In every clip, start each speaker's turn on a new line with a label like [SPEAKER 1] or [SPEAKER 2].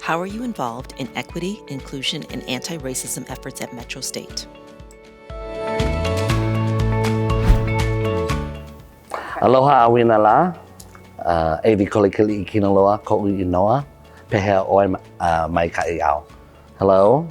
[SPEAKER 1] How are you involved in equity, inclusion, and anti-racism efforts at Metro State?
[SPEAKER 2] Aloha awinala, evi kolikili ikinaloa ko'u inoa, pehea oi mai ka'iau. Hello,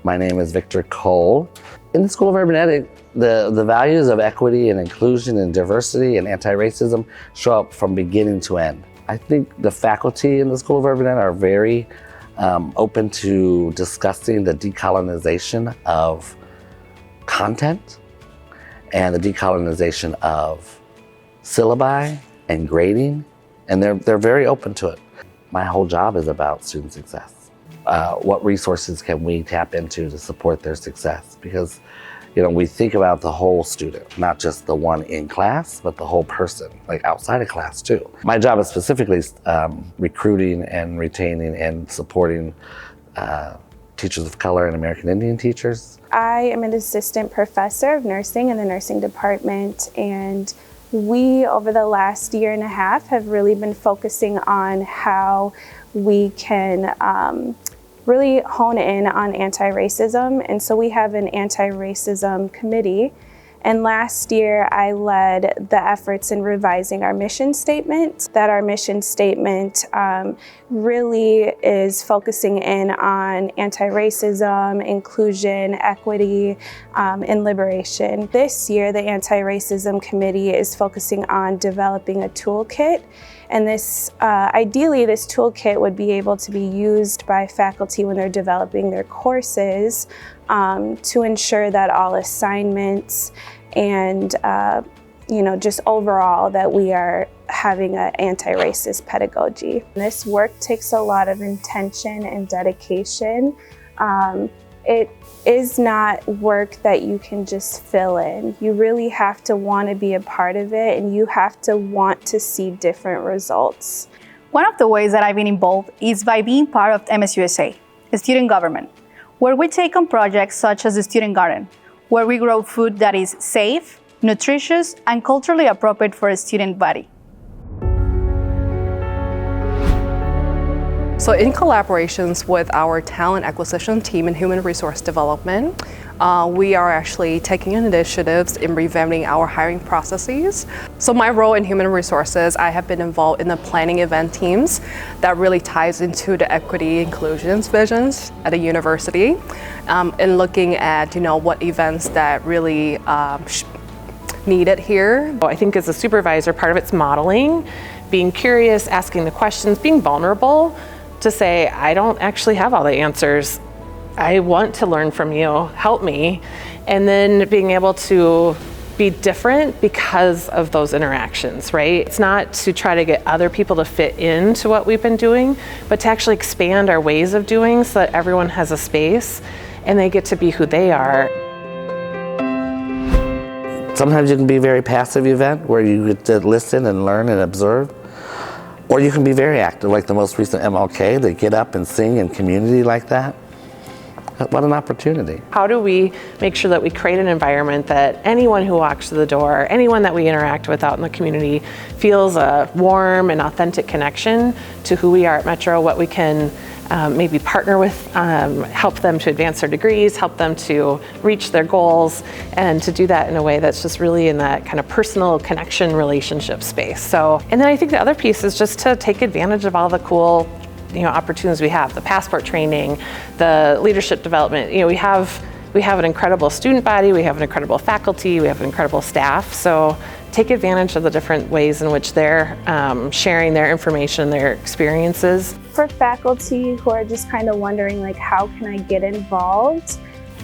[SPEAKER 2] my name is Victor Cole. In the School of Urban Ed, the values of equity and inclusion and diversity and anti-racism show up from beginning to end. I think the faculty in the School of Urban Ed are very open to discussing the decolonization of content and the decolonization of syllabi and grading, and they're very open to it. My whole job is about student success. What resources can we tap into to support their success? Because, you know, we think about the whole student, not just the one in class, but the whole person, like outside of class too. My job is specifically recruiting and retaining and supporting teachers of color and American Indian teachers.
[SPEAKER 3] I am an assistant professor of nursing in the nursing department, and we, over the last year and a half, have really been focusing on how we can really hone in on anti-racism. And so we have an anti-racism committee. And last year I led the efforts in revising our mission statement. That our mission statement really is focusing in on anti-racism, inclusion, equity, and liberation. This year, the Anti-Racism Committee is focusing on developing a toolkit. And this, ideally, this toolkit would be able to be used by faculty when they're developing their courses to ensure that all assignments and just overall that we are having an anti-racist pedagogy. This work takes a lot of intention and dedication. It is not work that you can just fill in. You really have to want to be a part of it, and you have to want to see different results.
[SPEAKER 4] One of the ways that I've been involved is by being part of MSUSA, the student government, where we take on projects such as the Student Garden, where we grow food that is safe, nutritious, and culturally appropriate for a student body.
[SPEAKER 5] So in collaborations with our talent acquisition team in human resource development, we are actually taking initiatives in revamping our hiring processes. So my role in human resources, I have been involved in the planning event teams that really ties into the equity inclusion visions at the university, and looking at what events that really needed here.
[SPEAKER 6] I think as a supervisor, part of it's modeling, being curious, asking the questions, being vulnerable to say, I don't actually have all the answers. I want to learn from you, help me. And then being able to be different because of those interactions, right? It's not to try to get other people to fit into what we've been doing, but to actually expand our ways of doing so that everyone has a space and they get to be who they are.
[SPEAKER 2] Sometimes you can be a very passive event where you get to listen and learn and observe. Or you can be very active, like the most recent MLK. They get up and sing in community like that. What an opportunity.
[SPEAKER 6] How do we make sure that we create an environment that anyone who walks through the door, anyone that we interact with out in the community feels a warm and authentic connection to who we are at Metro, what we can maybe partner with, help them to advance their degrees, help them to reach their goals, and to do that in a way that's just really in that kind of personal connection relationship space. So, and then I think the other piece is just to take advantage of all the cool opportunities we have, the passport training, the leadership development. We have an incredible student body, we have an incredible faculty, we have an incredible staff. So take advantage of the different ways in which they're sharing their information, their experiences.
[SPEAKER 3] For faculty who are just kind of wondering, like, how can I get involved?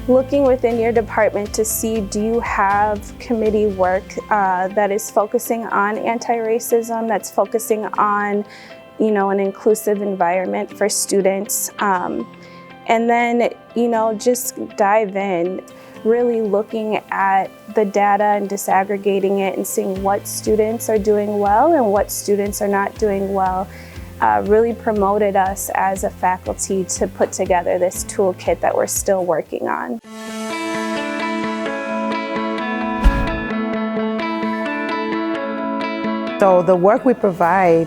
[SPEAKER 3] Looking within your department to see, do you have committee work that is focusing on anti-racism, that's focusing on an inclusive environment for students. And then, just dive in, really looking at the data and disaggregating it and seeing what students are doing well and what students are not doing well. Really promoted us as a faculty to put together this toolkit that we're still working on.
[SPEAKER 7] So the work we provide,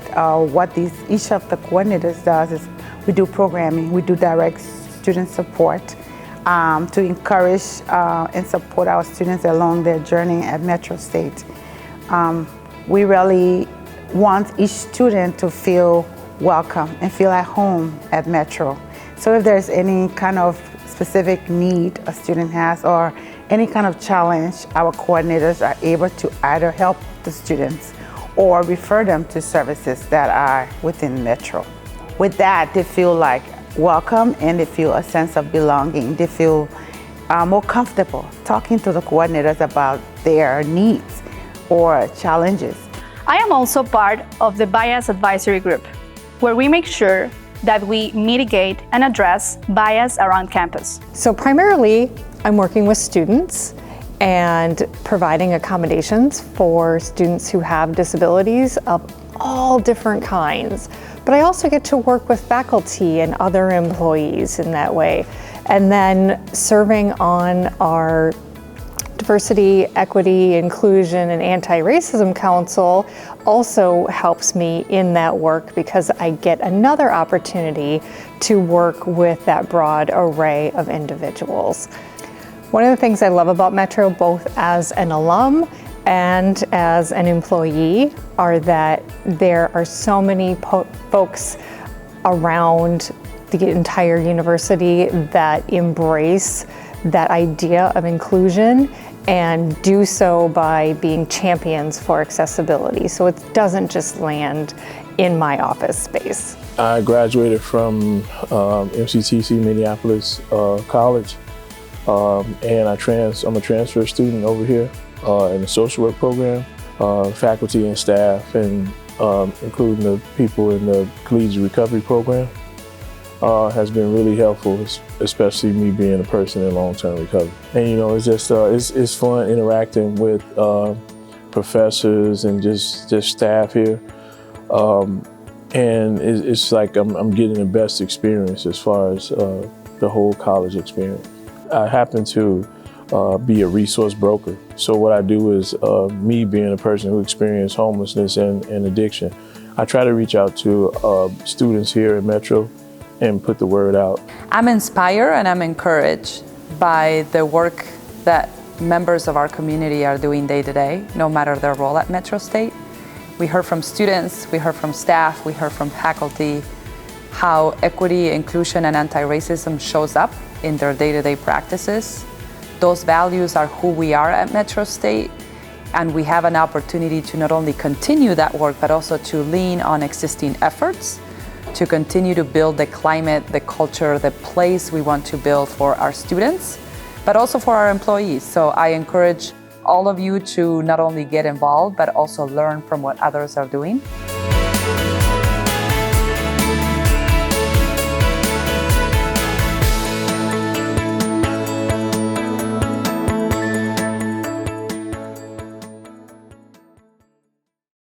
[SPEAKER 7] what each of the coordinators does is We do programming, we do direct student support to encourage and support our students along their journey at Metro State. We really want each student to feel welcome and feel at home at Metro. So if there's any kind of specific need a student has or any kind of challenge, our coordinators are able to either help the students or refer them to services that are within Metro. With that, they feel like welcome and they feel a sense of belonging. They feel more comfortable talking to the coordinators about their needs or challenges.
[SPEAKER 4] I am also part of the Bias Advisory Group, where we make sure that we mitigate and address bias around campus.
[SPEAKER 8] So primarily, I'm working with students and providing accommodations for students who have disabilities of all different kinds. But I also get to work with faculty and other employees in that way. And then serving on our Diversity, Equity, Inclusion, and Anti-Racism Council also helps me in that work because I get another opportunity to work with that broad array of individuals. One of the things I love about Metro, both as an alum and as an employee, are that there are so many folks around the entire university that embrace that idea of inclusion and do so by being champions for accessibility. So it doesn't just land in my office space.
[SPEAKER 9] I graduated from MCTC Minneapolis College, and I'm a transfer student over here in the social work program, faculty and staff, and including the people in the collegiate recovery program. Has been really helpful, especially me being a person in long-term recovery. And it's just it's fun interacting with professors and just staff here, and it's like I'm getting the best experience as far as the whole college experience. I happen to be a resource broker. So what I do is, me being a person who experienced homelessness and addiction, I try to reach out to students here at Metro and put the word out.
[SPEAKER 10] I'm inspired and I'm encouraged by the work that members of our community are doing day to day, no matter their role at Metro State. We heard from students, we heard from staff, we heard from faculty how equity, inclusion, and anti-racism shows up in their day-to-day practices. Those values are who we are at Metro State, and we have an opportunity to not only continue that work, but also to lean on existing efforts to continue to build the climate, the culture, the place we want to build for our students, but also for our employees. So I encourage all of you to not only get involved, but also learn from what others are doing.